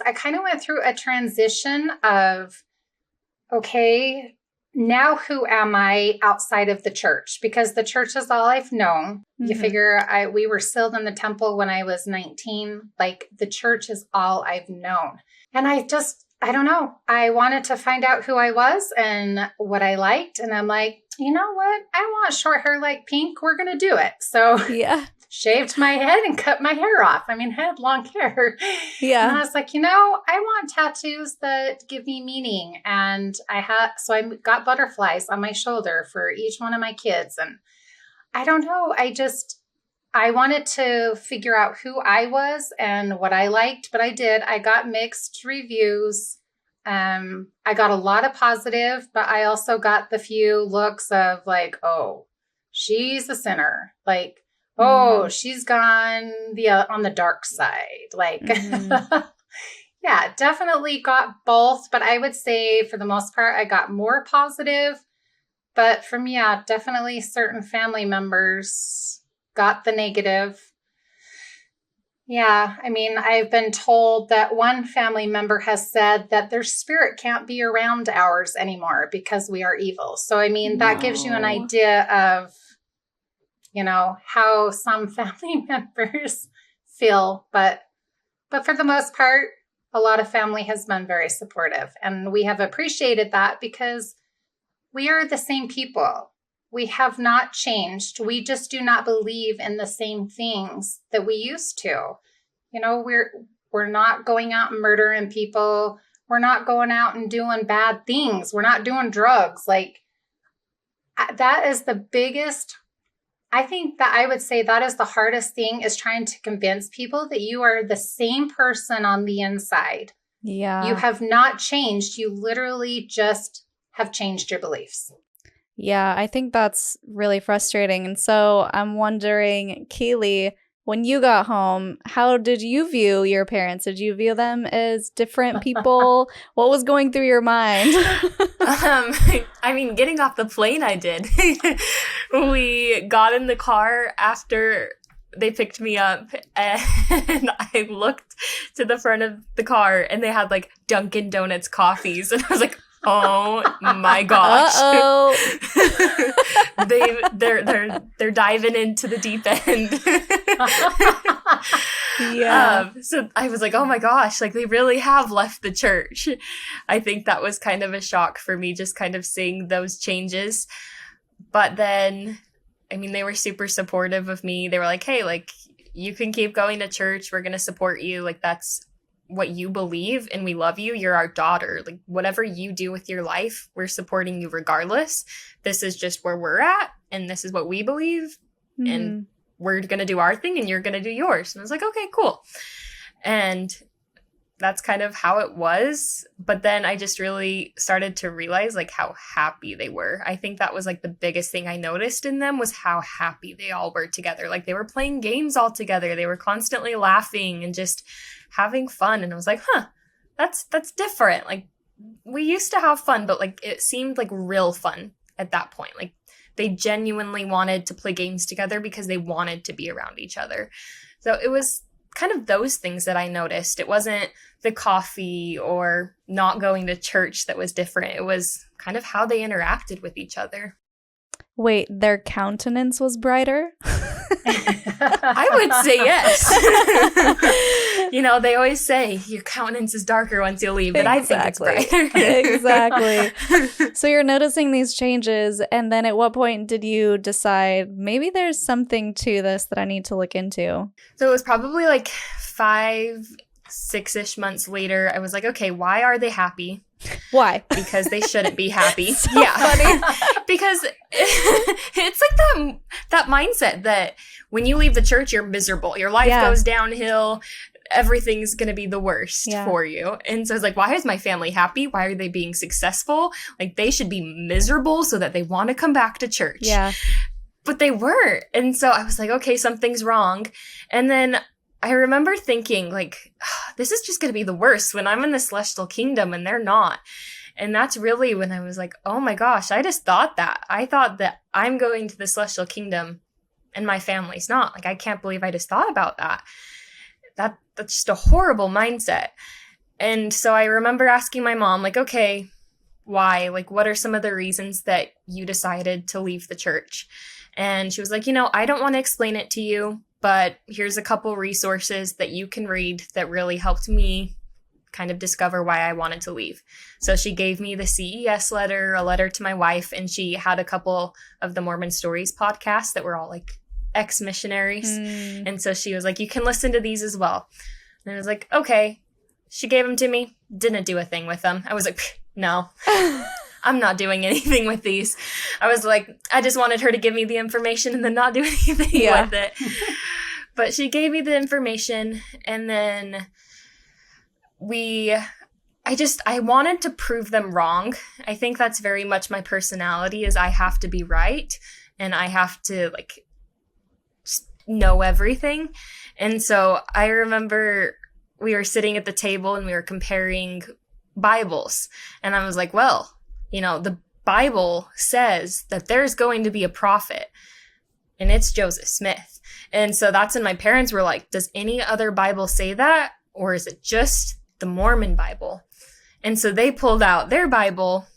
I kind of went through a transition of, okay, now who am I outside of the church? Because the church is all I've known. You figure we were sealed in the temple when I was 19. Like, the church is all I've known. And I don't know. I wanted to find out who I was and what I liked. And I'm like, you know what? I want short hair like Pink. We're going to do it. So yeah, shaved my head and cut my hair off. I mean, I had long hair. Yeah. And I was like, you know, I want tattoos that give me meaning. And so I got butterflies on my shoulder for each one of my kids. And I don't know. I wanted to figure out who I was and what I liked, but I did. I got mixed reviews. I got a lot of positive, but I also got the few looks of like, oh, she's a sinner. Like, oh, she's gone on the dark side. Like, yeah, definitely got both. But I would say for the most part, I got more positive. But from, definitely certain family members got the negative. Yeah, I mean, I've been told that one family member has said that their spirit can't be around ours anymore because we are evil. So, I mean, that gives you an idea of, how some family members feel. But for the most part, a lot of family has been very supportive. And we have appreciated that because we are the same people. We have not changed. We just do not believe in the same things that we used to. We're not going out and murdering people. We're not going out and doing bad things. We're not doing drugs. Like, that is the biggest, I think that I would say that is the hardest thing, is trying to convince people that you are the same person on the inside. Yeah. You have not changed. You literally just have changed your beliefs. Yeah, I think that's really frustrating. And so I'm wondering, Kaylee, when you got home, how did you view your parents? Did you view them as different people? What was going through your mind? I mean, getting off the plane, I did. We got in the car after they picked me up, and I looked to the front of the car, and they had like Dunkin' Donuts coffees, and I was like, oh my gosh. They're diving into the deep end. Yeah. So I was like, oh my gosh, like they really have left the church. I think that was kind of a shock for me, just kind of seeing those changes. But then, I mean, they were super supportive of me. They were like, hey, like, you can keep going to church. We're going to support you. Like, that's what you believe, and we love you. You're our daughter. Like, whatever you do with your life, we're supporting you regardless. This is just where we're at, and this is what we believe, and we're gonna do our thing and you're gonna do yours. And I was like, okay, cool. And that's kind of how it was. But then I just really started to realize like how happy they were. I think that was like the biggest thing I noticed in them, was how happy they all were together. Like, they were playing games all together. They were constantly laughing and just having fun. And I was like, that's different. Like, we used to have fun, but like it seemed like real fun at that point. Like, they genuinely wanted to play games together because they wanted to be around each other. So it was kind of those things that I noticed. It wasn't the coffee or not going to church that was different. It was kind of how they interacted with each other. Wait, their countenance was brighter? I would say yes. They always say your countenance is darker once you leave, but Exactly. I think it's brighter. Exactly. So you're noticing these changes, and then at what point did you decide maybe there's something to this that I need to look into? So it was probably like 5-6-ish months later. I was like, okay, why are they happy? Why? Because they shouldn't be happy. So funny. Because it's like that mindset that when you leave the church, you're miserable. Your life goes downhill. Everything's going to be the worst for you. And so I was like, why is my family happy? Why are they being successful? Like, they should be miserable so that they want to come back to church. Yeah. But they weren't. And so I was like, okay, something's wrong. And then I remember thinking, like, this is just going to be the worst when I'm in the celestial kingdom and they're not. And that's really when I was like, oh my gosh, I just thought that. I thought that I'm going to the celestial kingdom and my family's not. Like, I can't believe I just thought about that. That's just a horrible mindset. And so I remember asking my mom, like, okay, why? Like, what are some of the reasons that you decided to leave the church? And she was like, I don't want to explain it to you, but here's a couple resources that you can read that really helped me kind of discover why I wanted to leave. So she gave me the CES letter, a letter to my wife, and she had a couple of the Mormon Stories podcasts that were all like ex-missionaries. And so she was like, you can listen to these as well. And I was like, okay. She gave them to me, didn't do a thing with them. I was like, no, I'm not doing anything with these. I was like, I just wanted her to give me the information and then not do anything with it. But she gave me the information, and then I wanted to prove them wrong. I think that's very much my personality, is I have to be right and I have to like know everything. And so I remember we were sitting at the table and we were comparing Bibles. And I was like, well, the Bible says that there's going to be a prophet, and it's Joseph Smith. And so that's when my parents were like, does any other Bible say that? Or is it just the Mormon Bible? And so they pulled out their Bible,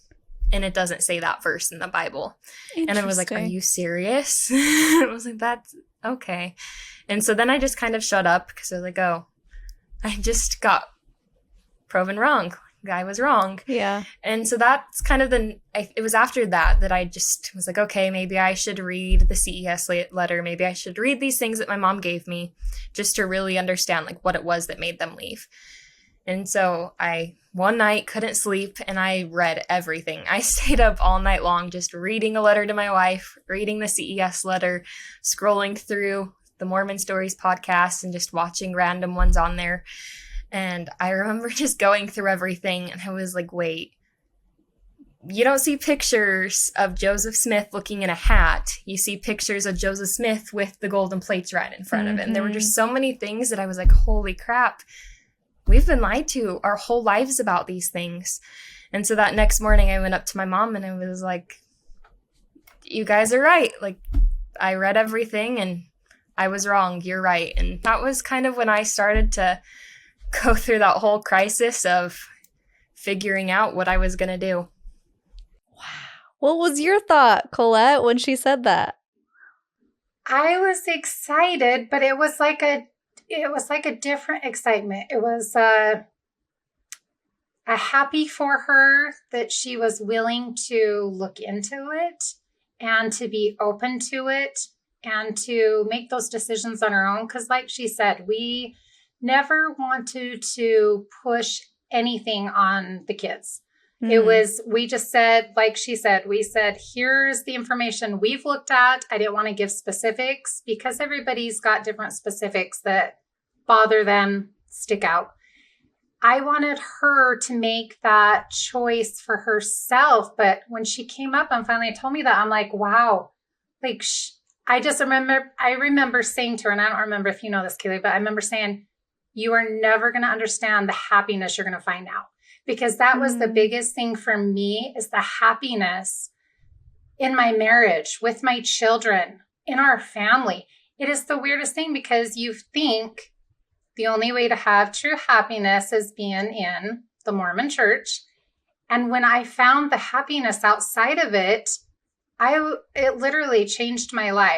and it doesn't say that verse in the Bible. And I was like, are you serious? I was like, that's okay. And so then I just kind of shut up because I was like, oh, I just got proven wrong. I was wrong. Yeah. And so that's kind of it was after that I just was like, okay, maybe I should read the CES letter. Maybe I should read these things that my mom gave me just to really understand like what it was that made them leave. And so I, one night, couldn't sleep, and I read everything. I stayed up all night long just reading a letter to my wife, reading the CES letter, scrolling through the Mormon Stories podcast and just watching random ones on there. And I remember just going through everything, and I was like, wait, you don't see pictures of Joseph Smith looking in a hat. You see pictures of Joseph Smith with the golden plates right in front of him. There were just so many things that I was like, holy crap. We've been lied to our whole lives about these things. And so that next morning I went up to my mom and I was like, you guys are right. Like, I read everything and I was wrong. You're right. And that was kind of when I started to go through that whole crisis of figuring out what I was going to do. Wow. What was your thought, Colette, when she said that? I was excited, but it was like a different excitement. It was a happy for her that she was willing to look into it and to be open to it and to make those decisions on her own. Because like she said, we never wanted to push anything on the kids. We just said, like she said, we said, here's the information we've looked at. I didn't want to give specifics because everybody's got different specifics that bother them, stick out. I wanted her to make that choice for herself. But when she came up and finally told me that, I'm like, wow. Like, I remember saying to her, and I don't remember if you know this, Kaylee, but I remember saying, you are never going to understand the happiness you're going to find out. Because that was the biggest thing for me, is the happiness in my marriage, with my children, in our family. It is the weirdest thing because you think the only way to have true happiness is being in the Mormon church. And when I found the happiness outside of it, it literally changed my life.